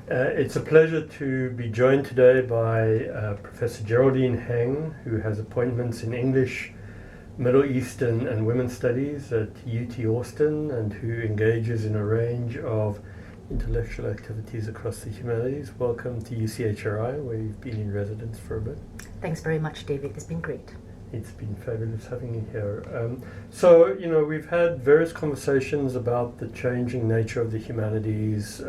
It's a pleasure to be joined today by Professor Geraldine Heng, who has appointments in English, Middle Eastern and Women's Studies at UT Austin, and who engages in a range of intellectual activities across the humanities. Welcome to UCHRI, where you've been in residence for a bit. Thanks very much, David. It's been great. It's been fabulous having you here. We've had various conversations about the changing nature of the humanities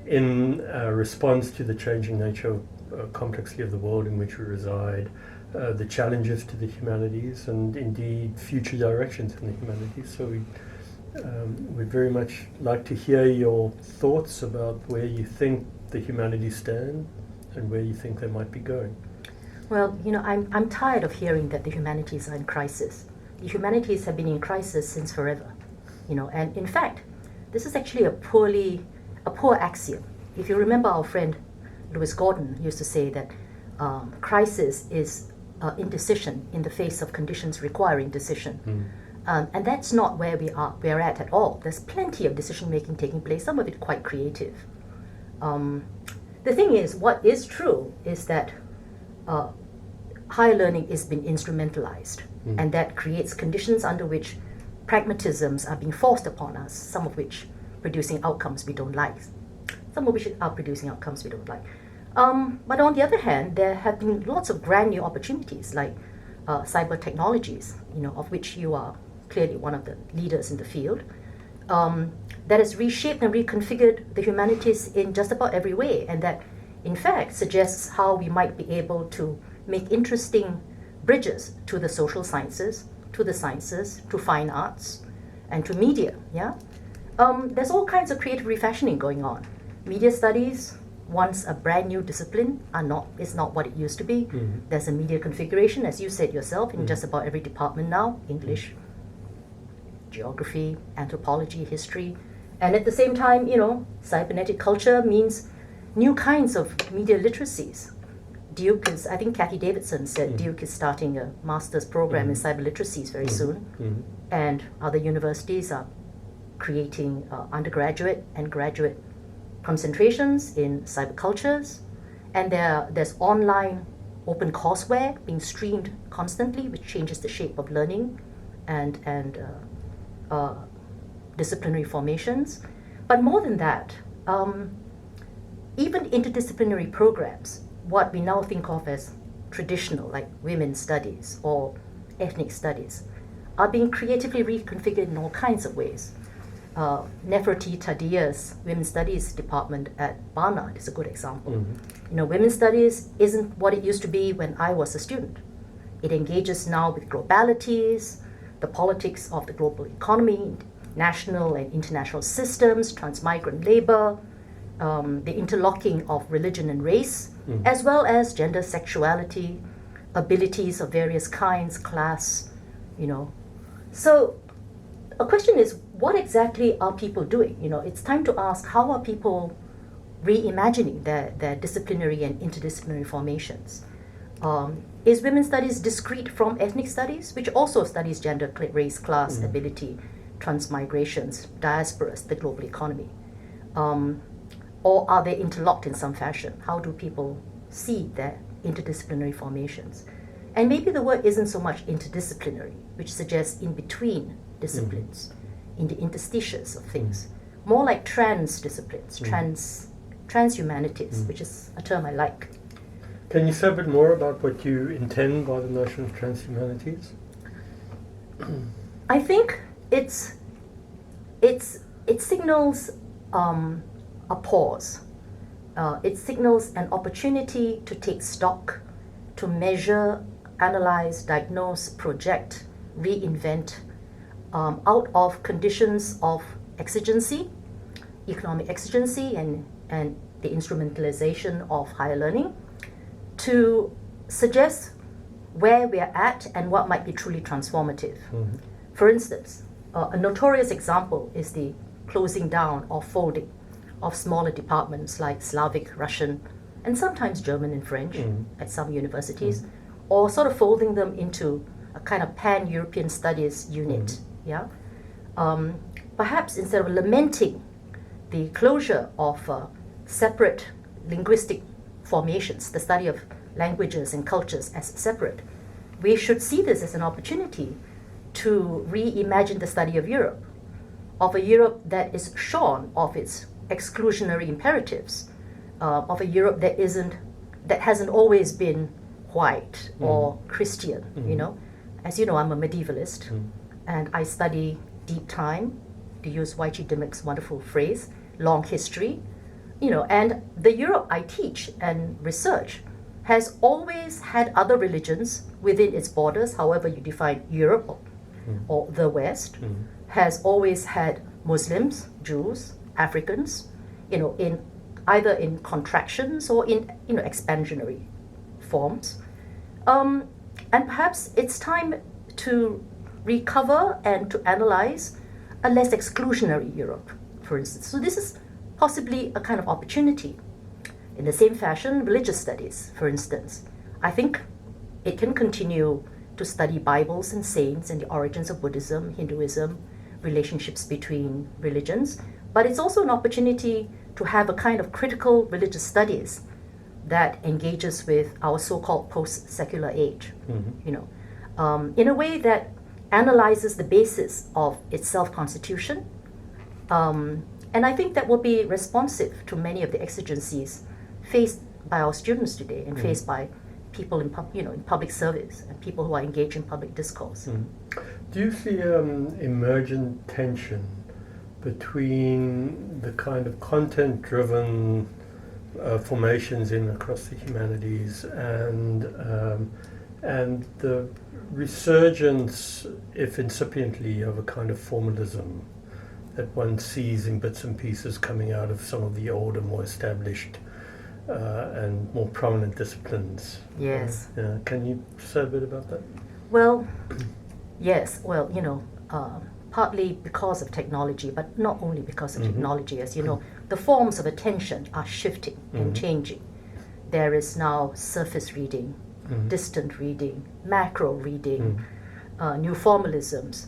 in response to the changing nature of complexity of the world in which we reside, the challenges to the humanities, and indeed future directions in the humanities. So we'd very much like to hear your thoughts about where you think the humanities stand and where you think they might be going. Well, I'm tired of hearing that the humanities are in crisis. The humanities have been in crisis since forever, and in fact, this is actually a poor axiom. If you remember, our friend Lewis Gordon used to say that crisis is indecision in the face of conditions requiring decision. And that's not where we're at all. There's plenty of decision making taking place, some of it quite creative. The thing is, what is true is that higher learning is being instrumentalized, and that creates conditions under which pragmatisms are being forced upon us, some of which producing outcomes we don't like. Some of which are producing outcomes we don't like. But on the other hand, there have been lots of brand new opportunities like cyber technologies, of which you are clearly one of the leaders in the field, that has reshaped and reconfigured the humanities in just about every way, and that in fact suggests how we might be able to make interesting bridges to the social sciences, to the sciences, to fine arts, and to media. There's all kinds of creative refashioning going on. Media studies, once a brand new discipline, is not what it used to be. There's a media configuration, as you said yourself, in just about every department now: English, geography, anthropology, history. And at the same time, cybernetic culture means new kinds of media literacies. Duke is, I think Kathy Davidson said Duke is starting a master's program in cyber literacies very soon. And other universities are creating undergraduate and graduate concentrations in cyber cultures. And there's online open courseware being streamed constantly, which changes the shape of learning and disciplinary formations. But more than that, even interdisciplinary programs, what we now think of as traditional, like women's studies or ethnic studies, are being creatively reconfigured in all kinds of ways. Nefertiti Tadia's Women's Studies department at Barnard is a good example. Women's Studies isn't what it used to be when I was a student. It engages now with globalities, the politics of the global economy, national and international systems, transmigrant labor, the interlocking of religion and race, as well as gender, sexuality, abilities of various kinds, class, So a question is, what exactly are people doing? It's time to ask, how are people reimagining their disciplinary and interdisciplinary formations? Is women's studies discrete from ethnic studies, which also studies gender, race, class, ability, transmigrations, diasporas, the global economy? Or are they interlocked in some fashion? How do people see their interdisciplinary formations? And maybe the word isn't so much interdisciplinary, which suggests in between disciplines, in the interstitials of things, more like trans-disciplines, transhumanities, which is a term I like. Can you say a bit more about what you intend by the notion of transhumanities? I think it signals a pause. It signals an opportunity to take stock, to measure, analyze, diagnose, project, reinvent out of conditions of exigency, economic exigency, and the instrumentalization of higher learning, to suggest where we are at and what might be truly transformative. For instance, a notorious example is the closing down or folding of smaller departments like Slavic, Russian, and sometimes German and French at some universities, or sort of folding them into a kind of pan-European studies unit. Perhaps instead of lamenting the closure of separate linguistic formations, the study of languages and cultures as separate, we should see this as an opportunity to reimagine the study of a Europe that is shorn of its exclusionary imperatives, of a Europe that hasn't always been white or Christian. You know, as you know, I'm a medievalist, and I study deep time, to use UCHRI Dimmock's wonderful phrase, long history. You know, and the Europe I teach and research has always had other religions within its borders, however you define Europe or the West, has always had Muslims, Jews, Africans, you know, in either in contractions or in, you know, expansionary forms. And perhaps it's time to recover and to analyze a less exclusionary Europe, for instance. So this is possibly a kind of opportunity. In the same fashion, religious studies, for instance, I think it can continue to study Bibles and saints and the origins of Buddhism, Hinduism, relationships between religions, but it's also an opportunity to have a kind of critical religious studies that engages with our so-called post-secular age, you know, in a way that analyzes the basis of its self-constitution. And I think that will be responsive to many of the exigencies faced by our students today and faced by people in, in public service and people who are engaged in public discourse. Do you see emergent tension between the kind of content-driven formations across the humanities and the resurgence, if incipiently, of a kind of formalism that one sees in bits and pieces coming out of some of the older, more established and more prominent disciplines? Yes. Can you say a bit about that? Well, yes. Well, you know, partly because of technology, but not only because of technology. As you know, the forms of attention are shifting and changing. There is now surface reading, distant reading, macro reading, new formalisms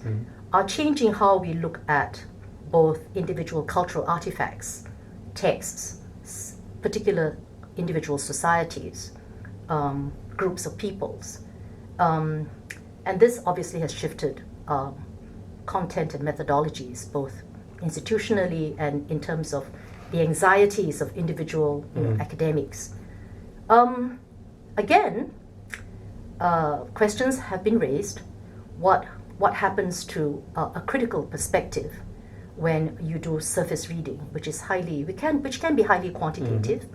are changing how we look at both individual cultural artifacts, texts, particular individual societies, groups of peoples. And this obviously has shifted content and methodologies, both institutionally and in terms of the anxieties of individual academics. Again, questions have been raised. What happens to a critical perspective when you do surface reading, which can be highly quantitative,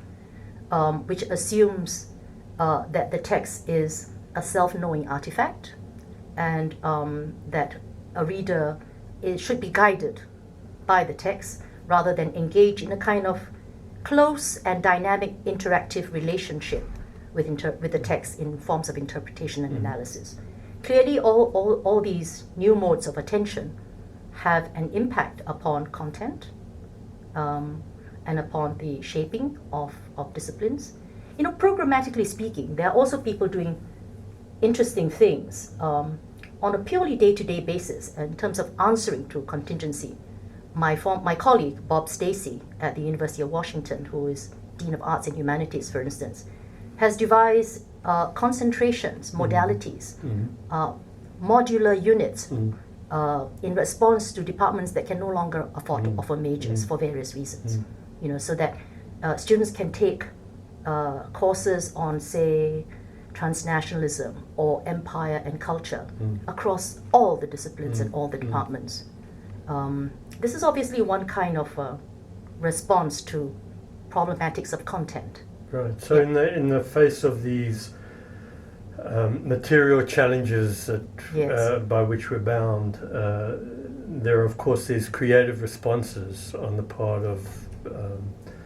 which assumes that the text is a self-knowing artifact, and that a reader should be guided by the text rather than engage in a kind of close and dynamic interactive relationship with the text in forms of interpretation and analysis. Clearly, all these new modes of attention have an impact upon content and upon the shaping of disciplines. You know, programmatically speaking, there are also people doing interesting things on a purely day-to-day basis in terms of answering to contingency. My colleague, Bob Stacey, at the University of Washington, who is Dean of Arts and Humanities, for instance, has devised concentrations, modalities, modular units in response to departments that can no longer afford to offer majors for various reasons. You know, so that students can take courses on, say, transnationalism or empire and culture across all the disciplines and all the departments. This is obviously one kind of response to problematics of content. Right. So in the face of these material challenges that, by which we're bound, there are of course these creative responses on the part of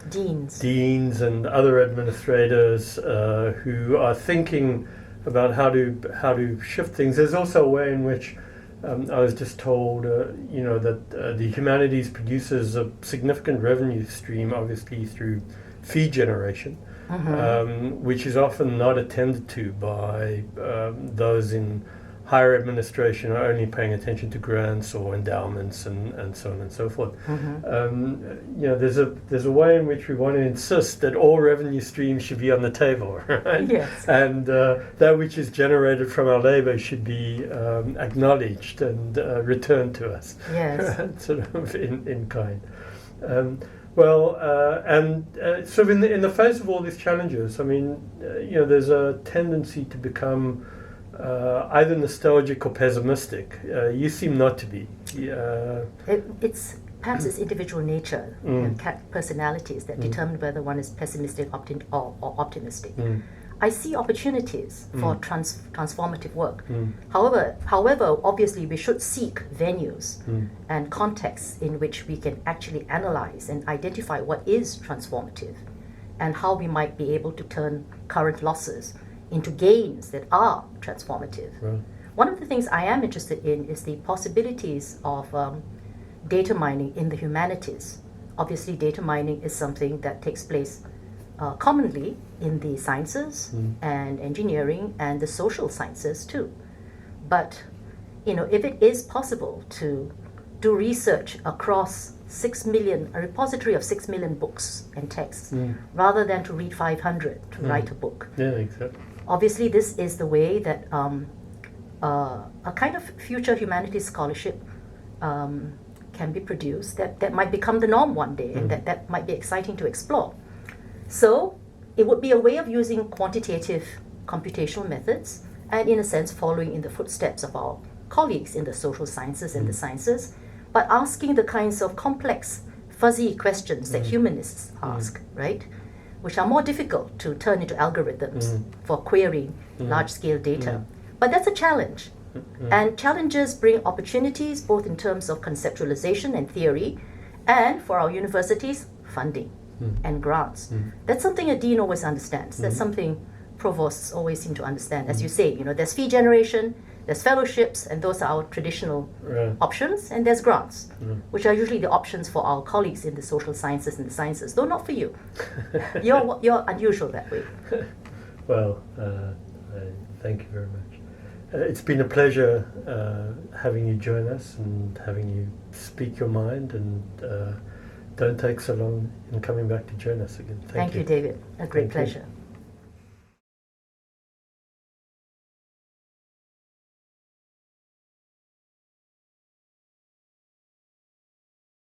deans and other administrators who are thinking about how to shift things. There's also a way in which I was just told, that the humanities produces a significant revenue stream, obviously through fee generation, which is often not attended to by those in higher administration are only paying attention to grants or endowments and so on and so forth. You know, there's a way in which we want to insist that all revenue streams should be on the table, right? Yes. And that which is generated from our labor should be acknowledged and returned to us. Yes. Sort of in kind. Sort of in the face of all these challenges, I mean, you know, there's a tendency to become either nostalgic or pessimistic. You seem not to be. It's perhaps it's individual nature and personalities that determine whether one is pessimistic or optimistic. I see opportunities for transformative work. However, obviously, we should seek venues and contexts in which we can actually analyze and identify what is transformative and how we might be able to turn current losses into gains that are transformative. Right. One of the things I am interested in is the possibilities of data mining in the humanities. Obviously, data mining is something that takes place commonly in the sciences and engineering and the social sciences too. But, you know, if it is possible to do research across a repository of 6 million books and texts, rather than to read 500 to write a book. Yeah, exactly. Obviously, this is the way that a kind of future humanities scholarship can be produced that might become the norm one day, and that might be exciting to explore. So it would be a way of using quantitative computational methods and, in a sense, following in the footsteps of our colleagues in the social sciences and the sciences, but asking the kinds of complex, fuzzy questions that humanists ask, right? Which are more difficult to turn into algorithms for querying large-scale data. But that's a challenge. And challenges bring opportunities both in terms of conceptualization and theory, and for our universities, funding and grants. That's something a dean always understands. That's something provosts always seem to understand. As you say, you know, there's fee generation, there's fellowships, and those are our traditional options, and there's grants, which are usually the options for our colleagues in the social sciences and the sciences, though not for you. You're unusual that way. Well, thank you very much. It's been a pleasure having you join us and having you speak your mind, and don't take so long in coming back to join us again. Thank you, David. A great pleasure.